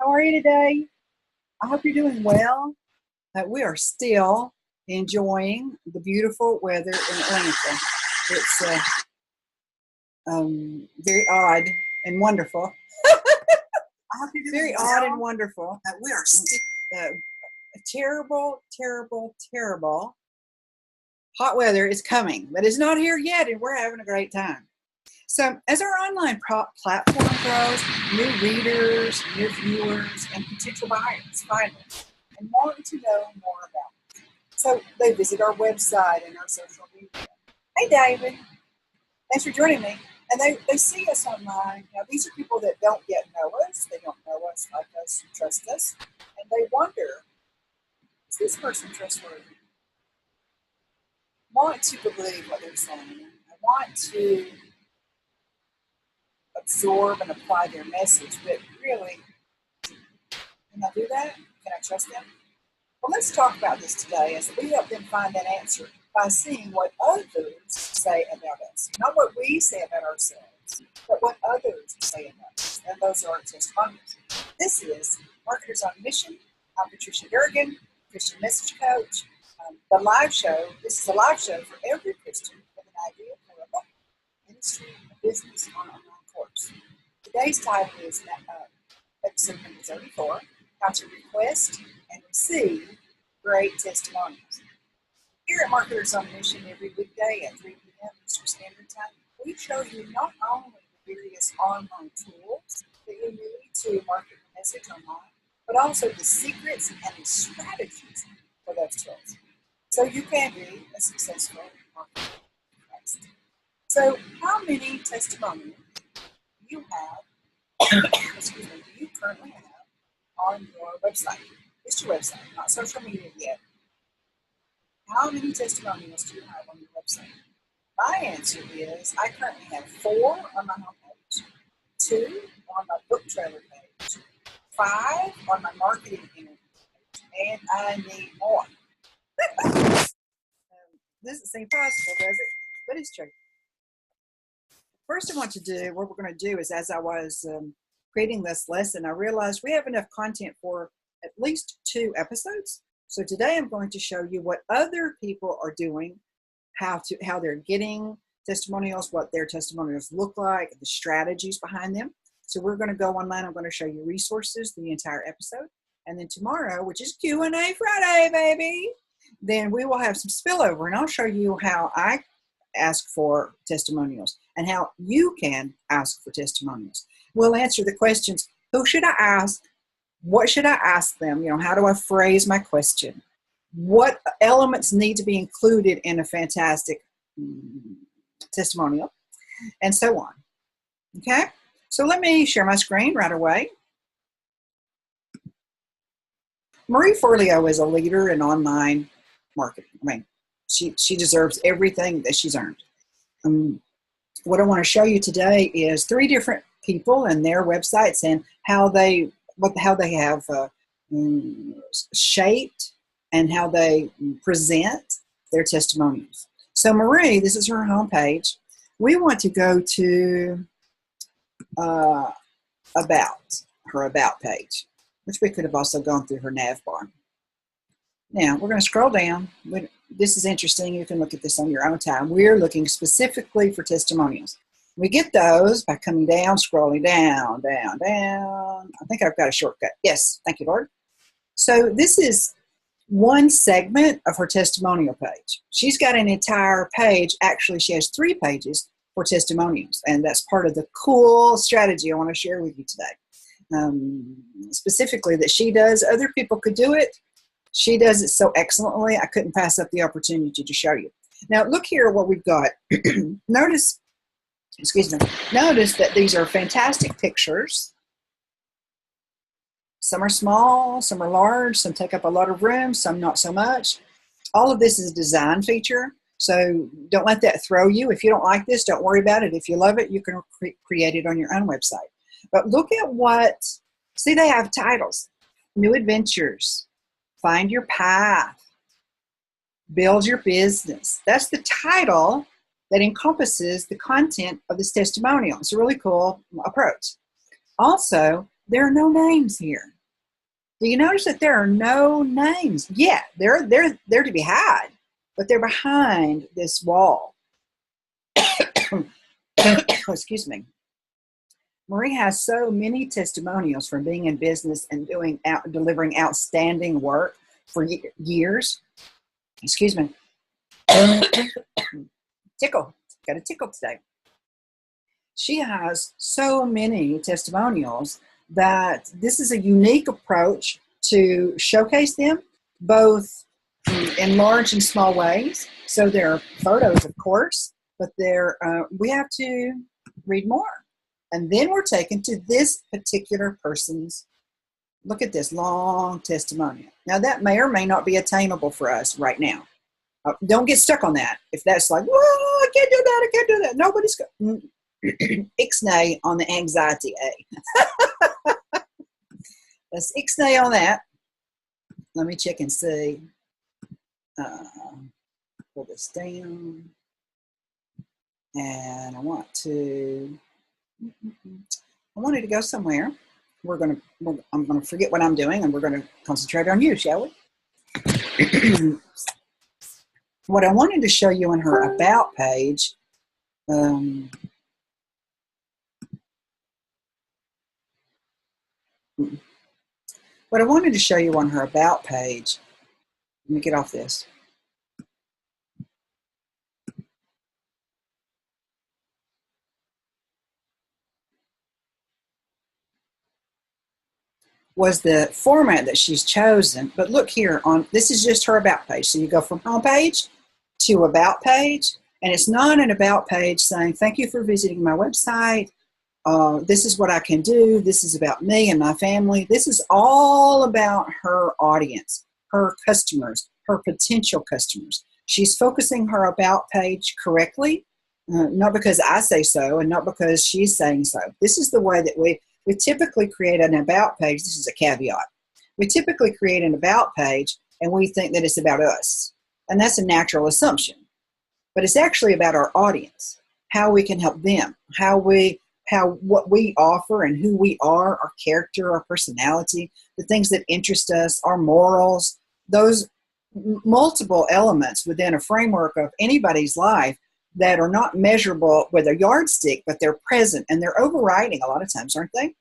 How are you today? I hope you're doing well. We are still enjoying the beautiful weather in Atlanta. It's very odd and wonderful. I hope you're doing very well. Odd and wonderful. We are still terrible, terrible, terrible. Hot weather is coming, but it's not here yet, and we're having a great time. So as our online platform grows, new readers, new viewers, and potential buyers find us and want to know more about it. So they visit our website and our social media. Hey, David. Thanks for joining me. And they see us online. Now, these are people that don't yet know us. They don't know us, like us, trust us. And they wonder, is this person trustworthy? I want to believe what they're saying. I want to absorb and apply their message, but really, can I do that? Can I trust them? Well, let's talk about this today as we help them find that answer by seeing what others say about us. Not what we say about ourselves, but what others say about us. And those are our testimonials. This is Marketers on Mission. I'm Patricia Durgan, Christian message coach. The live show, this is a live show for every Christian with an idea for a book, ministry, a business, or an online course. Today's title is episode number 34, How to Request and Receive Great Testimonials. Here at Marketers on Mission every weekday at 3 p.m. Eastern Standard Time, we show you not only the various online tools that you need to market your message online, but also the secrets and the strategies for those tools, so you can be a successful marketer. So, how many testimonials do you currently have on your website? Just your website, not social media yet. How many testimonials do you have on your website? My answer is I currently have 4 on my homepage, 2 on my book trailer page, 5 on my marketing interview page, and I need more. Doesn't seem possible, does it? But it's true. First, what we're going to do is, as I was creating this lesson, I realized we have enough content for at least 2 episodes. So today I'm going to show you what other people are doing, how they're getting testimonials, what their testimonials look like, the strategies behind them. So we're going to go online. I'm going to show you resources, the entire episode. And then tomorrow, which is Q&A Friday, baby, then we will have some spillover, and I'll show you how I ask for testimonials and how you can ask for testimonials. We'll answer the questions. Who should I ask? What should I ask them? How do I phrase my question? What elements need to be included in a fantastic testimonial? And so on. Okay? So let me share my screen right away. Marie Forleo is a leader in online marketing. She deserves everything that she's earned. What I want to show you today is 3 different people and their websites and how they have shaped and how they present their testimonials. So Marie, this is her homepage. We want to go to her About page, which we could have also gone through her nav bar. Now, we're going to scroll down. This is interesting. You can look at this on your own time. We're looking specifically for testimonials. We get those by coming down, scrolling down, down, down. I think I've got a shortcut. Yes, thank you, Lord. So this is one segment of her testimonial page. She's got an entire page. Actually, she has 3 pages for testimonials, and that's part of the cool strategy I want to share with you today. Specifically that she does. Other people could do it. She does it so excellently, I couldn't pass up the opportunity to show you. Now, look here what we've got. Notice that these are fantastic pictures. Some are small, some are large, some take up a lot of room, some not so much. All of this is a design feature, so don't let that throw you. If you don't like this, don't worry about it. If you love it, you can create it on your own website. But look at see, they have titles. New Adventures, Find Your Path, Build Your Business. That's the title that encompasses the content of this testimonial. It's a really cool approach. Also, there are no names here. Do you notice that there are no names? Yeah, they're to be had, but they're behind this wall. Excuse me. Marie has so many testimonials from being in business and delivering outstanding work for years. Excuse me. Tickle. Got a tickle today. She has so many testimonials that this is a unique approach to showcase them, both in large and small ways. So there are photos, of course, but we have to read more. And then we're taken to this particular person's, look at this long testimonial. Now that may or may not be attainable for us right now. Don't get stuck on that. If that's like, well, I can't do that, I can't do that. Nobody's ixnay on the anxiety A. Let's ixnay on that. Let me check and see. Pull this down. And I wanted to go somewhere. I'm gonna forget what I'm doing, and we're gonna concentrate on you, shall we? What I wanted to show you on her About page, what I wanted to show you on her About page, let me get off this. Was the format that she's chosen. But look here, this is just her About page. So you go from home page to About page, and it's not an About page saying, thank you for visiting my website. This is what I can do. This is about me and my family. This is all about her audience, her customers, her potential customers. She's focusing her About page correctly, not because I say so and not because she's saying so. This is the way that we typically create an About page. This is a caveat. We typically create an About page and we think that it's about us. And that's a natural assumption. But it's actually about our audience, how we can help them, what we offer and who we are, our character, our personality, the things that interest us, our morals, those multiple elements within a framework of anybody's life that are not measurable with a yardstick, but they're present and they're overriding a lot of times, aren't they?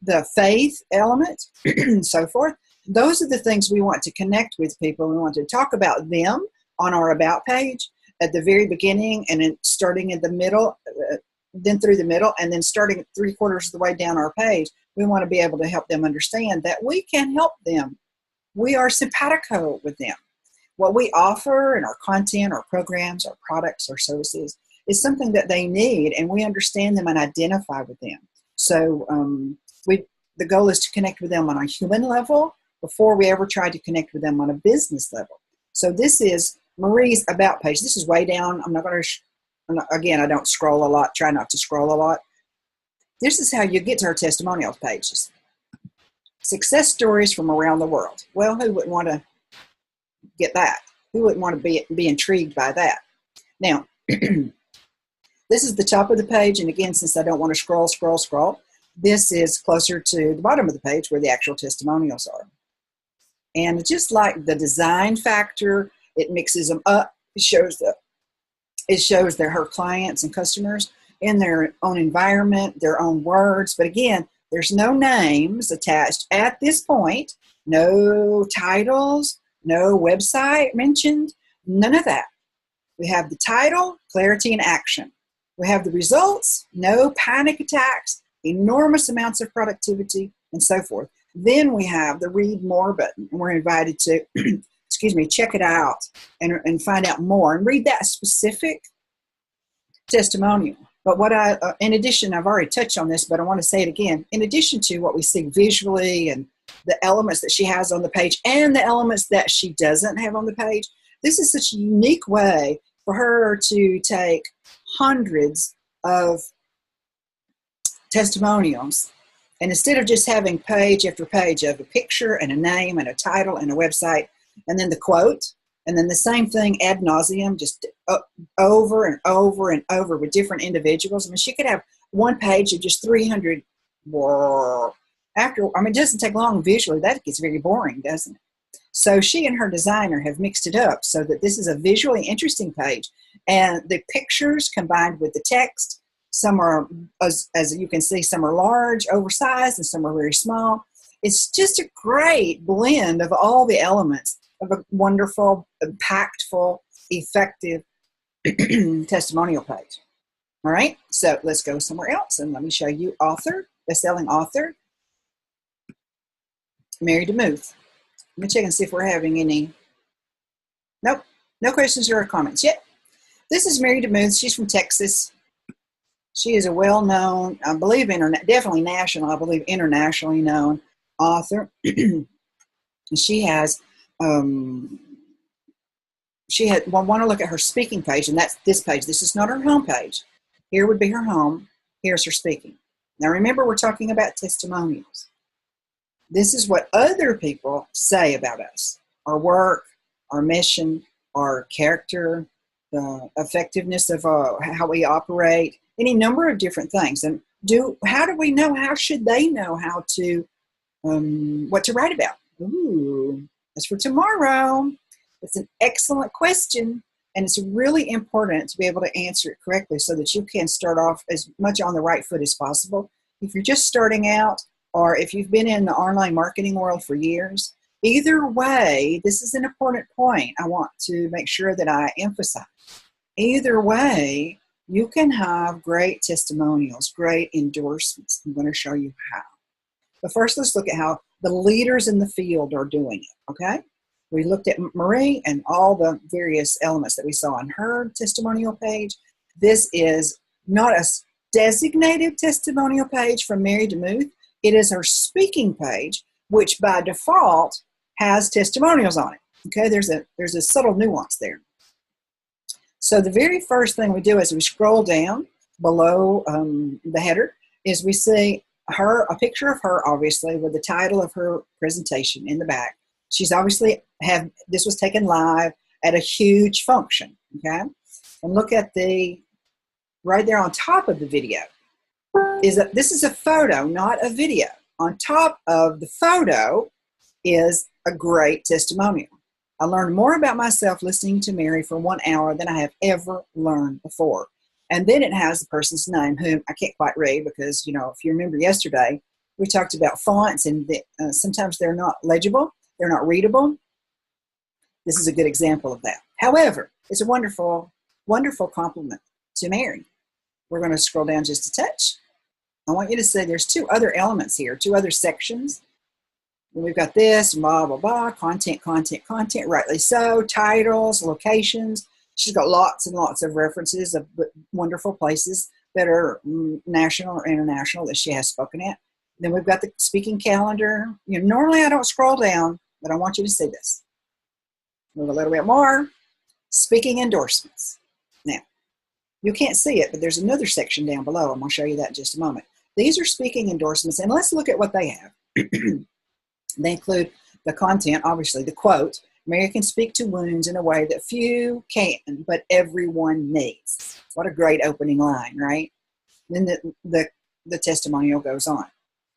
The faith element and so forth. Those are the things we want to connect with people. We want to talk about them on our About page at the very beginning, and then starting in the middle, then through the middle, and then starting 3/4 of the way down our page. We want to be able to help them understand that we can help them. We are simpatico with them. What we offer in our content, our programs, our products, our services is something that they need, and we understand them and identify with them. So the goal is to connect with them on a human level before we ever try to connect with them on a business level. So this is Marie's About page. This is way down. I'm not going to, again, I don't scroll a lot, try not to scroll a lot. This is how you get to our testimonials pages. Success stories from around the world. Well, who wouldn't want to get that? Who wouldn't want to be intrigued by that? Now, this is the top of the page, and again, since I don't want to scroll, this is closer to the bottom of the page where the actual testimonials are. And just like the design factor, it mixes them up. It shows that her clients and customers in their own environment, their own words. But again, there's no names attached at this point, no titles, no website mentioned, none of that. We have the title, clarity and action. We have the results, no panic attacks, enormous amounts of productivity, and so forth. Then we have the read more button, and we're invited to, check it out and find out more and read that specific testimonial. But in addition, I've already touched on this, but I want to say it again. In addition to what we see visually and the elements that she has on the page and the elements that she doesn't have on the page, this is such a unique way for her to take hundreds of testimonials, and instead of just having page after page of a picture and a name and a title and a website and then the quote and then the same thing ad nauseum, just over and over and over with different individuals. I mean, she could have one page of just 300 it doesn't take long visually. That gets very boring, doesn't it? So she and her designer have mixed it up so that this is a visually interesting page. And the pictures combined with the text, some are, as you can see, some are large, oversized, and some are very small. It's just a great blend of all the elements of a wonderful, impactful, effective testimonial page. All right, so let's go somewhere else, and let me show you author, best-selling author, Mary DeMuth. Let me check and see if we're having any. Nope, no questions or comments yet. This is Mary DeMuth. She's from Texas. She is a well-known, I believe, definitely national, I believe internationally known author. She has, want to look at her speaking page, and that's this page. This is not her home page. Here would be her home. Here's her speaking. Now remember, we're talking about testimonials. This is what other people say about us, our work, our mission, our character, the effectiveness of how we operate, any number of different things. And how do we know? How should they know how to what to write about? Ooh, that's for tomorrow. It's an excellent question, and it's really important to be able to answer it correctly so that you can start off as much on the right foot as possible. If you're just starting out, or if you've been in the online marketing world for years, either way, this is an important point I want to make sure that I emphasize. Either way, you can have great testimonials, great endorsements. I'm going to show you how. But first, let's look at how the leaders in the field are doing it, okay? We looked at Marie and all the various elements that we saw on her testimonial page. This is not a designated testimonial page from Mary DeMuth. It is her speaking page, which by default has testimonials on it. Okay, there's a subtle nuance there. So the very first thing we do as we scroll down below the header is we see a picture of her, obviously, with the title of her presentation in the back. She's obviously this was taken live at a huge function, okay? And look at right there on top of the video. This is a photo, not a video. On top of the photo is a great testimonial. I learned more about myself listening to Mary for 1 hour than I have ever learned before. And then it has the person's name, whom I can't quite read because, if you remember yesterday, we talked about fonts and sometimes they're not legible, they're not readable. This is a good example of that. However, it's a wonderful, wonderful compliment to Mary. We're going to scroll down just a touch. I want you to see there's two other elements here, two other sections. We've got this, blah, blah, blah, content, rightly so, titles, locations. She's got lots and lots of references of wonderful places that are national or international that she has spoken at. Then we've got the speaking calendar. Normally I don't scroll down, but I want you to see this. Move a little bit more. Speaking endorsements. Now, you can't see it, but there's another section down below. I'm going to show you that in just a moment. These are speaking endorsements, and let's look at what they have. They include the content, obviously, the quote, Mary can speak to wounds in a way that few can, but everyone needs. What a great opening line, right? Then the testimonial goes on.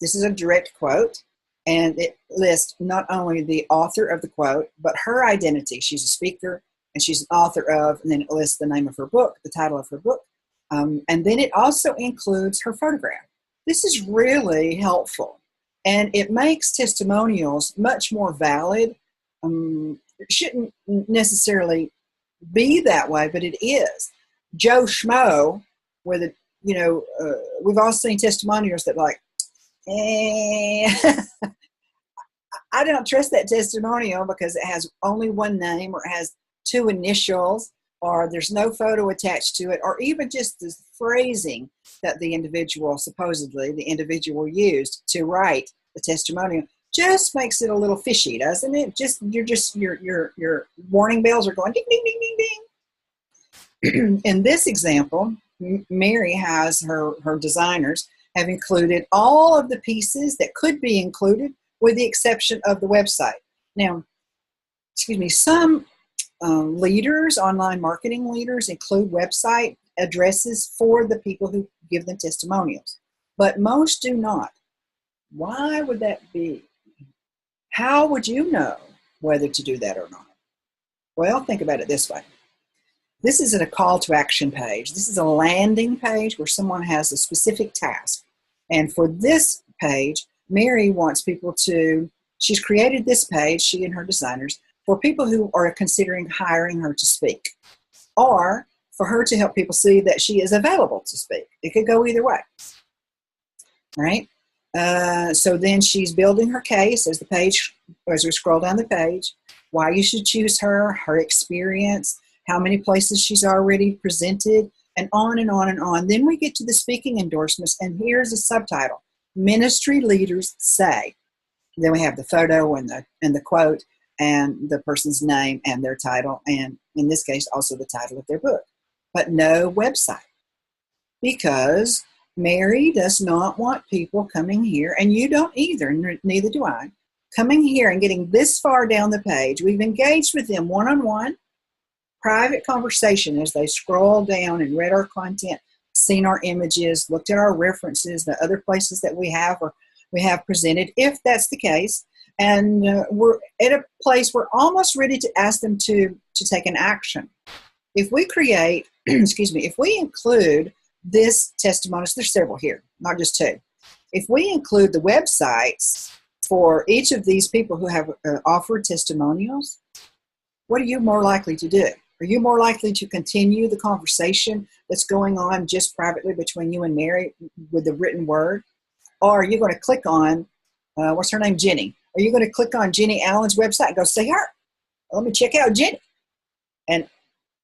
This is a direct quote, and it lists not only the author of the quote, but her identity. She's a speaker, and she's an author of, and then it lists the name of her book, the title of her book, and then it also includes her photograph. This is really helpful, and it makes testimonials much more valid. It shouldn't necessarily be that way, but it is. Joe Schmo, where we've all seen testimonials that I don't trust that testimonial because it has only one name, or it has two initials, or there's no photo attached to it, or even just the phrasing that supposedly the individual used to write the testimonial just makes it a little fishy, doesn't it? Your warning bells are going ding, ding, ding, ding, ding. In this example, Mary has her designers have included all of the pieces that could be included with the exception of the website. Now, some leaders, online marketing leaders, include website addresses for the people who give them testimonials, but most do not. Why would that be? How would you know whether to do that or not? Well, think about it this way. This isn't a call to action page. This is a landing page where someone has a specific task. And for this page, Mary wants people to, she's created this page, she and her designers, for people who are considering hiring her to speak, or for her to help people see that she is available to speak. It could go either way, right? So then she's building her case as we scroll down the page, why you should choose her, her experience, how many places she's already presented, and on and on and on. Then we get to the speaking endorsements, and here's a subtitle: Ministry Leaders Say. Then we have the photo and the quote and the person's name and their title, and in this case also the title of their book. But no website, because Mary does not want people coming here, and you don't either, neither do I, coming here and getting this far down the page. We've engaged with them one-on-one, private conversation as they scroll down and read our content, seen our images, looked at our references, the other places that we have presented, if that's the case. And we're at a place we're almost ready to ask them to take an action. If we create, if we include this testimonials, there's several here, not just two. If we include the websites for each of these people who have offered testimonials, what are you more likely to do? Are you more likely to continue the conversation that's going on just privately between you and Mary with the written word? Or are you going to click on, what's her name, Jenny? Are you going to click on Jenny Allen's website and go, see her? Let me check out Jenny. And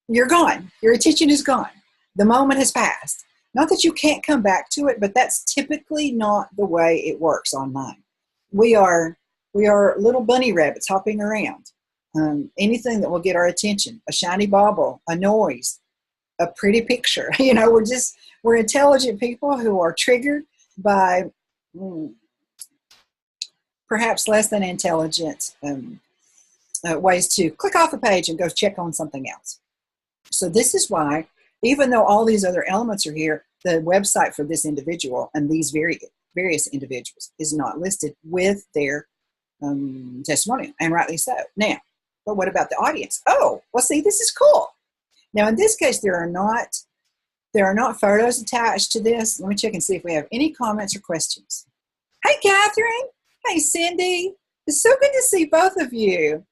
you're gone. Your attention is gone. The moment has passed. Not that you can't come back to it, but that's typically not the way it works online. We are little bunny rabbits hopping around. Anything that will get our attention, a shiny bauble, a noise, a pretty picture. We're intelligent people who are triggered by perhaps less than intelligent ways to click off a page and go check on something else. So this is why, even though all these other elements are here, the website for this individual and these various individuals is not listed with their testimonial, and rightly so. Now, but what about the audience? Oh, well, see, this is cool. Now, in this case, there are not photos attached to this. Let me check and see if we have any comments or questions. Hey, Catherine. Hey, Cindy. It's so good to see both of you.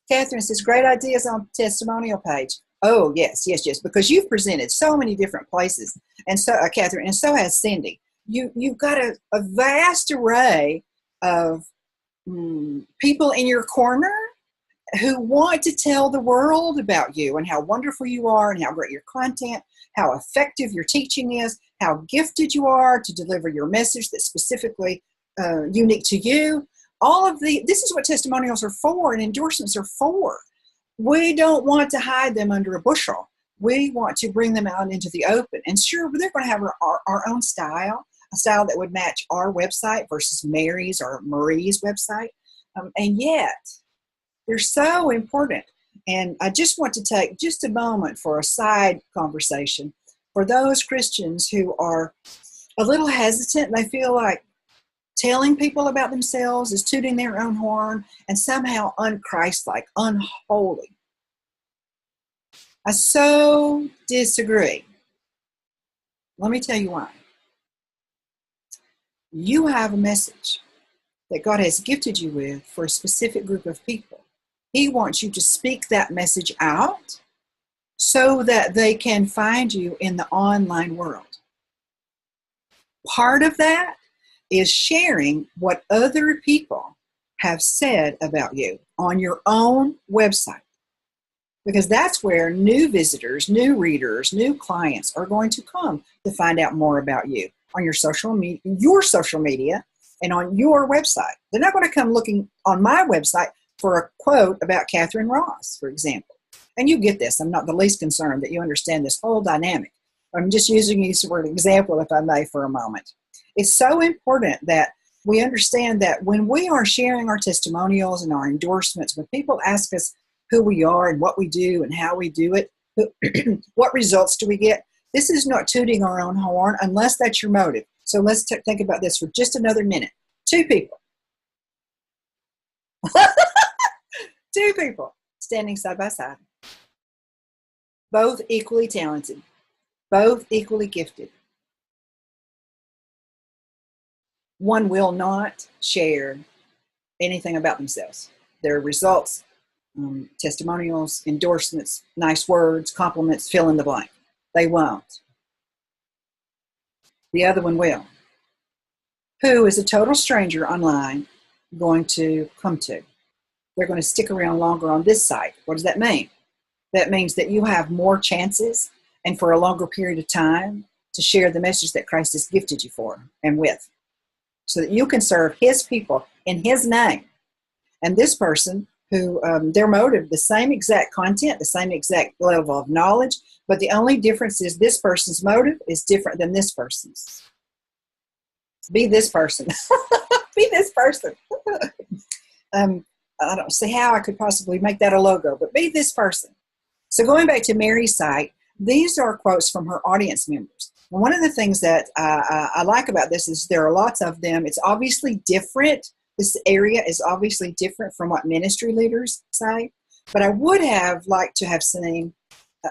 Catherine says, great ideas on testimonial page. Oh, yes, because you've presented so many different places. And so, Catherine, and so has Cindy. You've got a vast array of people in your corner who want to tell the world about you and how wonderful you are and how great your content, how effective your teaching is, how gifted you are to deliver your message that's specifically unique to you. This is what testimonials are for and endorsements are for. We don't want to hide them under a bushel. We want to bring them out into the open. And sure, they're going to have our own style, a style that would match our website versus Mary's or Marie's website. And yet, they're so important. And I just want to take just a moment for a side conversation for those Christians who are a little hesitant. They feel like telling people about themselves is tooting their own horn and somehow unchristlike, unholy. I so disagree. Let me tell you why. You have a message that God has gifted you with for a specific group of people. He wants you to speak that message out so that they can find you in the online world. Part of that is sharing what other people have said about you on your own website. Because that's where new visitors, new readers, new clients are going to come to find out more about you on your social media and on your website. They're not going to come looking on my website for a quote about Catherine Ross, for example. And you get this. I'm not the least concerned that you understand this whole dynamic. I'm just using you for an example, if I may, for a moment. It's so important that we understand that when we are sharing our testimonials and our endorsements, when people ask us who we are and what we do and how we do it, what results do we get, this is not tooting our own horn unless that's your motive. So let's think about this for just another minute. Two people. Two people standing side by side. Both equally talented. Both equally gifted. One will not share anything about themselves. Their results, testimonials, endorsements, nice words, compliments, fill in the blank. They won't. The other one will. Who is a total stranger online going to come to? They're going to stick around longer on this site. What does that mean? That means that you have more chances and for a longer period of time to share the message that Christ has gifted you for and with, so that you can serve his people in his name. And this person who, their motive, the same exact content, the same exact level of knowledge, but the only difference is this person's motive is different than this person's. Be this person. Be this person. I don't see how I could possibly make that a logo, but be this person. So going back to Mary's site, these are quotes from her audience members. And one of the things that I like about this is there are lots of them. It's obviously different. This area is obviously different from what ministry leaders say. But I would have liked to have seen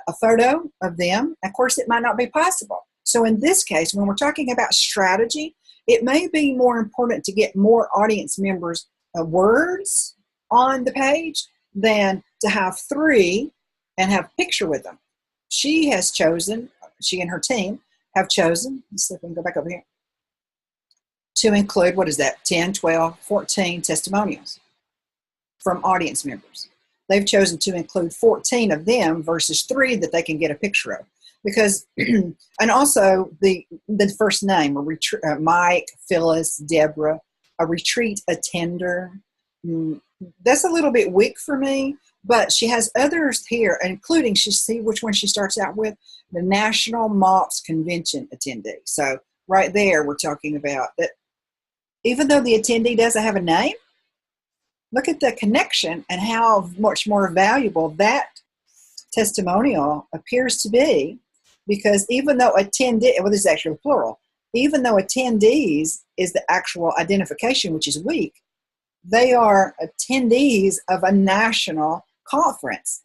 a photo of them. Of course, it might not be possible. So in this case, when we're talking about strategy, it may be more important to get more audience members' words on the page than to have three and have a picture with them. She has chosen, she and her team have chosen, let's see if we can go back over here, to include, 10, 12, 14 testimonials from audience members. They've chosen to include 14 of them versus 3 that they can get a picture of. Because, and also the first name, Mike, Phyllis, Deborah, a retreat attender. That's a little bit weak for me, but she has others here, including, see which one she starts out with, the National MOPS Convention attendee. So right there, we're talking about that. Even though the attendee doesn't have a name, look at the connection and how much more valuable that testimonial appears to be, because even though attendee, well, this is actually plural, even though attendees is the actual identification, which is weak, they are attendees of a national conference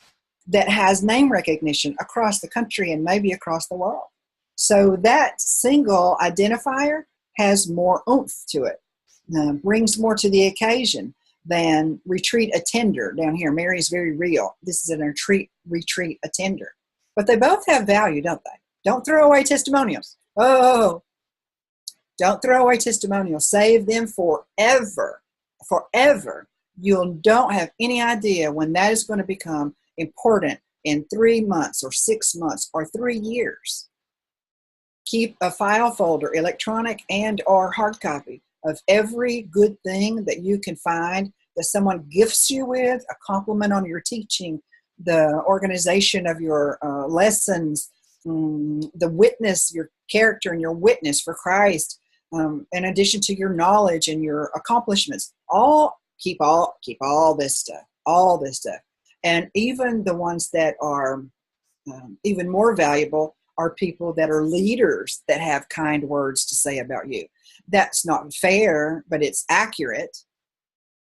that has name recognition across the country and maybe across the world. So that single identifier has more oomph to it, brings more to the occasion than retreat attender down here. Mary's very real. This is an retreat attender. But they both have value, don't they? Don't throw away testimonials. Oh, don't throw away testimonials. Save them forever. Forever. You don't have any idea when that is going to become important in 3 months or 6 months or 3 years. Keep a file folder, electronic and or hard copy, of every good thing that you can find that someone gifts you with, a compliment on your teaching, the organization of your lessons, the witness, your character and your witness for Christ, in addition to your knowledge and your accomplishments. Keep all this stuff. And even the ones that are even more valuable are people that are leaders that have kind words to say about you. That's not fair, but it's accurate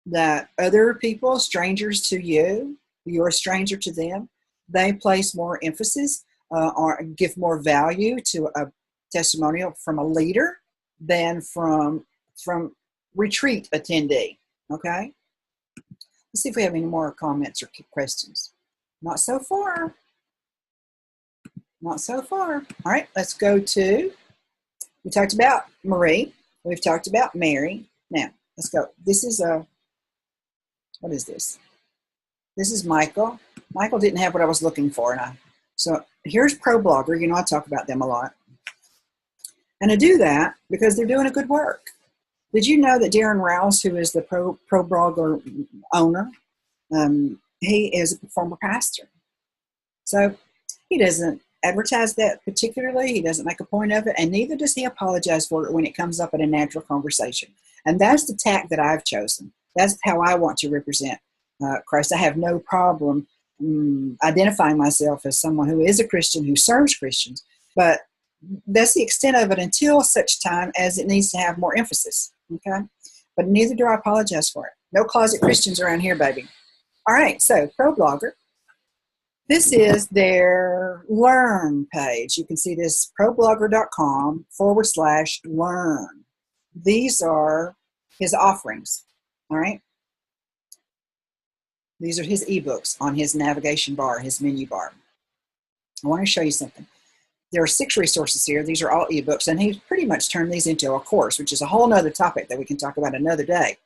that other people, strangers to you, you're a stranger to them, they place more emphasis or give more value to a testimonial from a leader than from retreat attendee. Okay? Let's see if we have any more comments or questions. Not so far. Not so far. All right, let's go to, we talked about Marie. We've talked about Mary. Now, let's go. This is what is this? This is Michael. Michael didn't have what I was looking for. So here's ProBlogger. You know, I talk about them a lot. And I do that because they're doing a good work. Did you know that Darren Rouse, who is the ProBlogger owner, he is a former pastor. So he doesn't advertise that particularly. He doesn't make a point of it, and neither does he apologize for it when it comes up in a natural conversation. And that's the tack that I've chosen. That's how I want to represent Christ. I have no problem identifying myself as someone who is a Christian, who serves Christians, but that's the extent of it until such time as it needs to have more emphasis. Okay? but neither do I apologize for it. No closet Christians around here, baby. All right, so ProBlogger. This is their Learn page. You can see this, ProBlogger.com/learn. These are his offerings, all right? These are his ebooks on his navigation bar, his menu bar. I want to show you something. There are 6 resources here. These are all ebooks, and he's pretty much turned these into a course, which is a whole nother topic that we can talk about another day.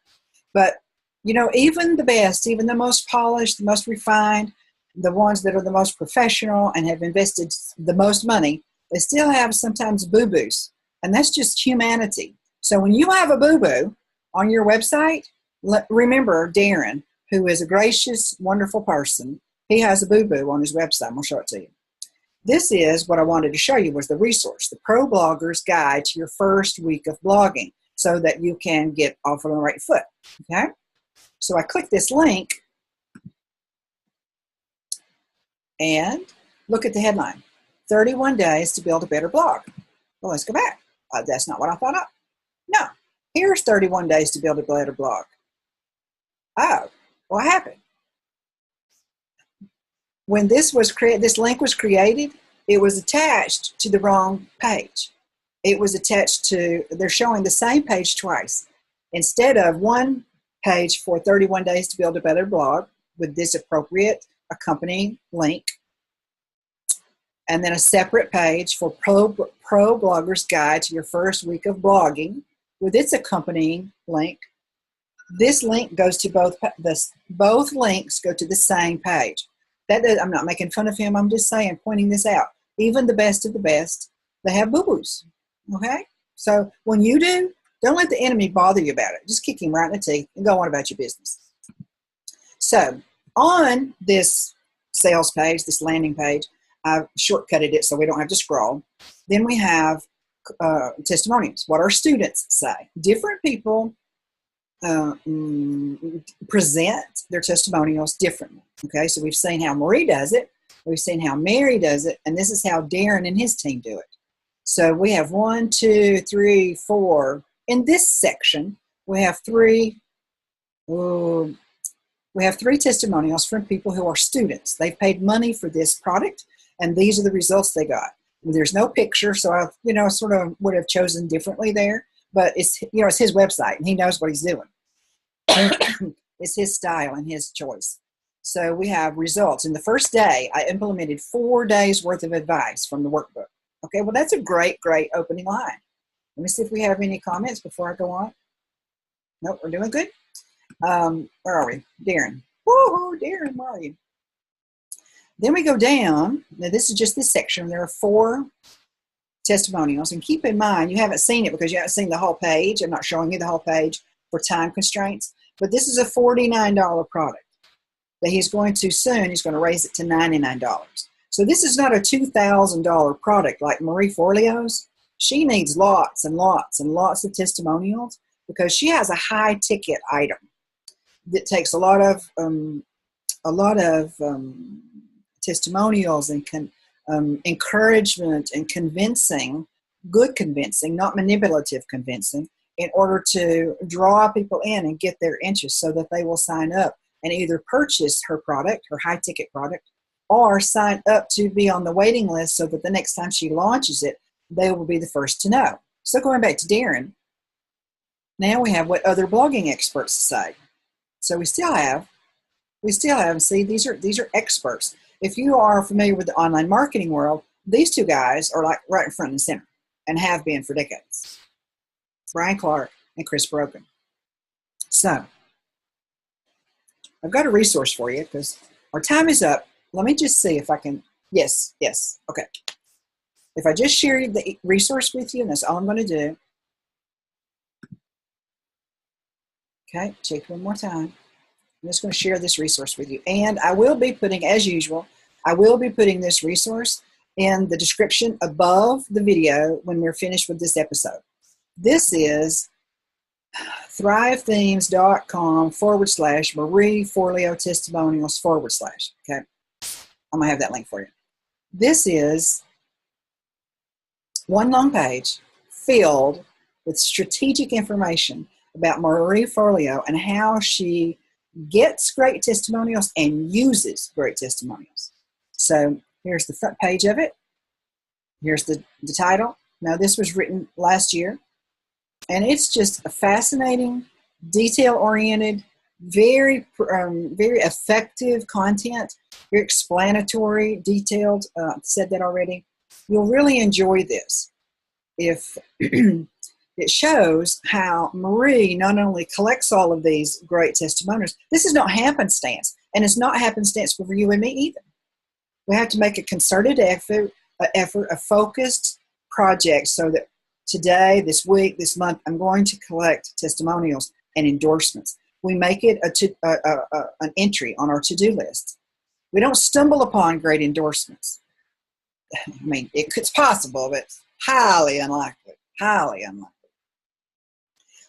But, you know, even the best, even the most polished, the most refined, the ones that are the most professional and have invested the most money, they still have sometimes boo-boos. And that's just humanity. So when you have a boo-boo on your website, remember Darren, who is a gracious, wonderful person. He has a boo-boo on his website. I'm going to show it to you. This is what I wanted to show you was the resource, the Pro Blogger's Guide to Your First Week of Blogging, so that you can get off on the right foot. Okay? So I click this link, and look at the headline, 31 Days to Build a Better Blog. Well, let's go back. That's not what I thought of. No, here's 31 Days to Build a Better Blog. Oh, what happened? When this link was created, it was attached to the wrong page. It was attached to, they're showing the same page twice. Instead of one page for 31 Days to Build a Better Blog with this appropriate accompanying link, and then a separate page for Pro Blogger's Guide to Your First Week of Blogging with its accompanying link. This link goes to both links go to the same page. I'm not making fun of him. I'm just saying, pointing this out. Even the best of the best, they have boo-boos. Okay? So when you do, don't let the enemy bother you about it. Just kick him right in the teeth and go on about your business. So on this sales page, this landing page, I've shortcutted it so we don't have to scroll. Then we have testimonials, what our students say. Different people present their testimonials differently. Okay, so we've seen how Marie does it, we've seen how Mary does it, and this is how Darren and his team do it. So we have 1, 2, 3, 4. In this section, we have three testimonials from people who are students. They've paid money for this product, and these are the results they got. There's no picture, so I, sort of would have chosen differently there. But it's, it's his website, and he knows what he's doing. It's his style and his choice. So we have results. In the first day, I implemented 4 days worth of advice from the workbook. Okay, well, that's a great, great opening line. Let me see if we have any comments before I go on. Nope, we're doing good. Where are we? Darren. Woohoo, Darren, where are you? Then we go down. Now, this is just this section. There are 4 testimonials. And keep in mind, you haven't seen it because you haven't seen the whole page. I'm not showing you the whole page for time constraints. But this is a $49 product that he's going to soon. He's going to raise it to $99. So this is not a $2,000 product like Marie Forleo's. She needs lots and lots and lots of testimonials because she has a high ticket item that takes a lot of testimonials and encouragement and convincing, good convincing, not manipulative convincing, in order to draw people in and get their interest so that they will sign up and either purchase her product, her high ticket product, or sign up to be on the waiting list so that the next time she launches it, they will be the first to know. So going back to Darren, now we have what other blogging experts say. So we still have, see, these are experts. If you are familiar with the online marketing world, these 2 guys are like right in front and center and have been for decades. Brian Clark and Chris Brogan. So I've got a resource for you because our time is up. Let me just see if I can, yes, okay. If I just share the resource with you, and that's all I'm going to do. Okay, check one more time. I'm just going to share this resource with you. And I will be putting, as usual, I will be putting this resource in the description above the video when we're finished with this episode. This is thrivethemes.com/Marie Forleo testimonials / Okay, I'm going to have that link for you. This is one long page filled with strategic information about Marie Forleo and how she gets great testimonials and uses great testimonials. So here's the front page of it. Here's the title. Now, this was written last year, and it's just a fascinating, detail-oriented, very effective content, very explanatory, detailed. Said that already. You'll really enjoy this if it shows how Marie not only collects all of these great testimonials. This is not happenstance, and it's not happenstance for you and me either. We have to make a concerted effort, a focused project, so that today, this week, this month, I'm going to collect testimonials and endorsements. We make it an entry on our to-do list. We don't stumble upon great endorsements. I mean, it's possible, but it's highly unlikely. Highly unlikely.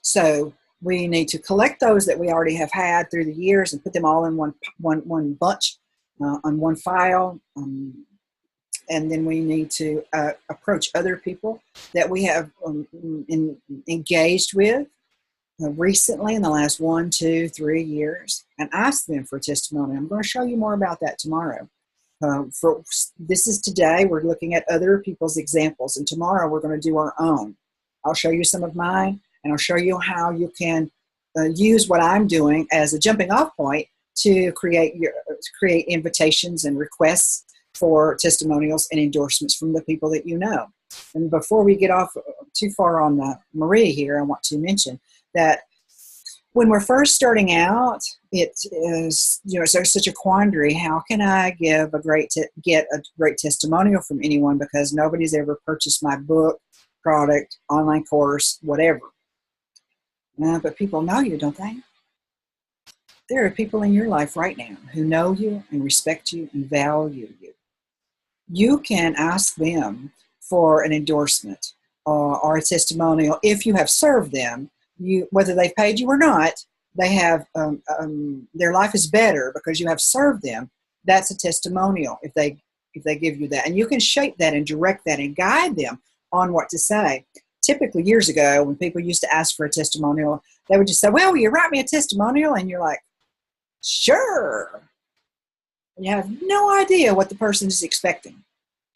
So we need to collect those that we already have had through the years and put them all in one bunch, on one file. And then we need to approach other people that we have engaged with recently in the last 1, 2, 3 years and ask them for a testimony. I'm going to show you more about that tomorrow. This is today. We're looking at other people's examples, and tomorrow we're going to do our own. I'll show you some of mine, and I'll show you how you can use what I'm doing as a jumping off point to create invitations and requests for testimonials and endorsements from the people that you know. And before we get off too far on Marie here, I want to mention that when we're first starting out, it is, there's such a quandary. How can I get a great testimonial from anyone, because nobody's ever purchased my book, product, online course, whatever. But people know you, don't they? There are people in your life right now who know you and respect you and value you. You can ask them for an endorsement or a testimonial if you have served them. Whether they've paid you or not, they have their life is better because you have served them. That's a testimonial if they give you that, and you can shape that and direct that and guide them on what to say. Typically, years ago, when people used to ask for a testimonial, they would just say, "Well, will you write me a testimonial?" And you're like, "Sure." And you have no idea what the person is expecting.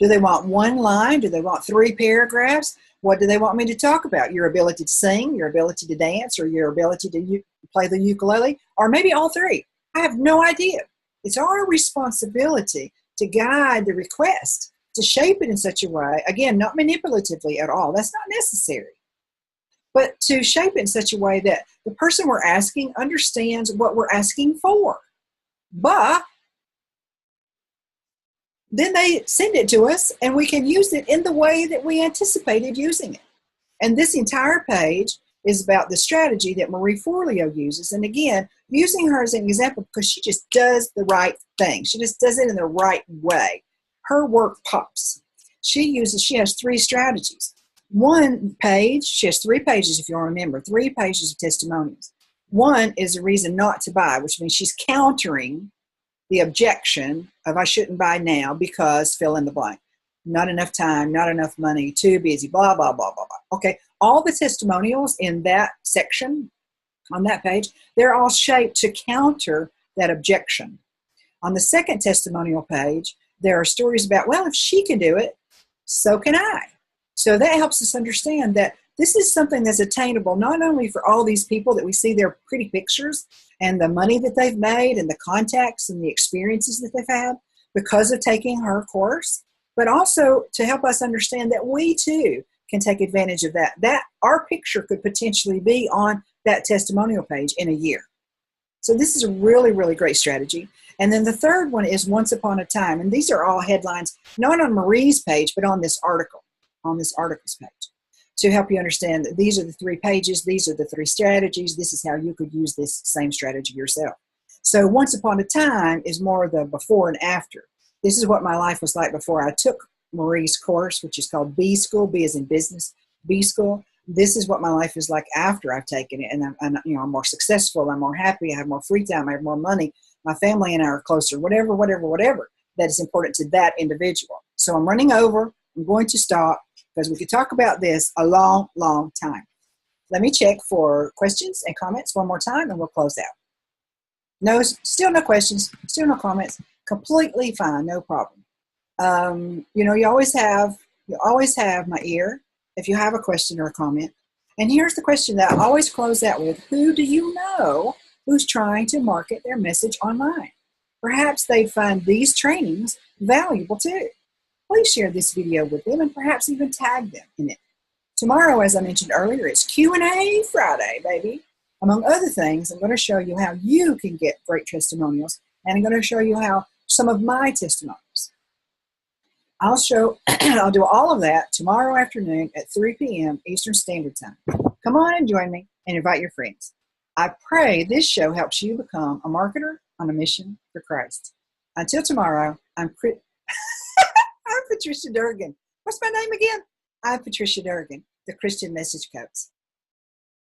Do they want one line? Do they want 3 paragraphs? What do they want me to talk about? Your ability to sing, your ability to dance, or your ability to play the ukulele, or maybe all 3. I have no idea. It's our responsibility to guide the request, to shape it in such a way, again, not manipulatively at all. That's not necessary. But to shape it in such a way that the person we're asking understands what we're asking for. But then they send it to us, and we can use it in the way that we anticipated using it. And this entire page is about the strategy that Marie Forleo uses. And again, using her as an example because she just does the right thing. She just does it in the right way. Her work pops. She has 3 strategies. One page, she has 3 pages, if you'll remember, 3 pages of testimonials. One is a reason not to buy, which means she's countering the objection of I shouldn't buy now because fill in the blank. Not enough time, not enough money, too busy, blah, blah, blah, blah, blah. Okay, all the testimonials in that section on that page, they're all shaped to counter that objection. On the second testimonial page, there are stories about, well, if she can do it, so can I. So that helps us understand that this is something that's attainable not only for all these people that we see their pretty pictures and the money that they've made and the contacts and the experiences that they've had because of taking her course, but also to help us understand that we too can take advantage of that. That our picture could potentially be on that testimonial page in a year. So this is a really, really great strategy. And then the third one is Once Upon a Time. And these are all headlines, not on Marie's page, but on this article's page, to help you understand that these are the 3 pages, these are the 3 strategies, this is how you could use this same strategy yourself. So Once Upon a Time is more the before and after. This is what my life was like before I took Marie's course, which is called B School. B as in business, B School. This is what my life is like after I've taken it, and I'm more successful, I'm more happy, I have more free time, I have more money, my family and I are closer, whatever that is important to that individual. So I'm running over, I'm going to stop, because we could talk about this a long, long time. Let me check for questions and comments one more time, and we'll close out. No, still no questions, still no comments. Completely fine, no problem. You always have my ear if you have a question or a comment. And here's the question that I always close out with: who do you know who's trying to market their message online? Perhaps they find these trainings valuable too. Please share this video with them and perhaps even tag them in it. Tomorrow, as I mentioned earlier, it's Q&A Friday, baby. Among other things, I'm going to show you how you can get great testimonials, and I'm going to show you how some of my testimonials. I'll do all of that tomorrow afternoon at 3 p.m. Eastern Standard Time. Come on and join me and invite your friends. I pray this show helps you become a marketer on a mission for Christ. Until tomorrow, I'm Patricia Durgan. What's my name again? I'm Patricia Durgan, the Christian Message Coach.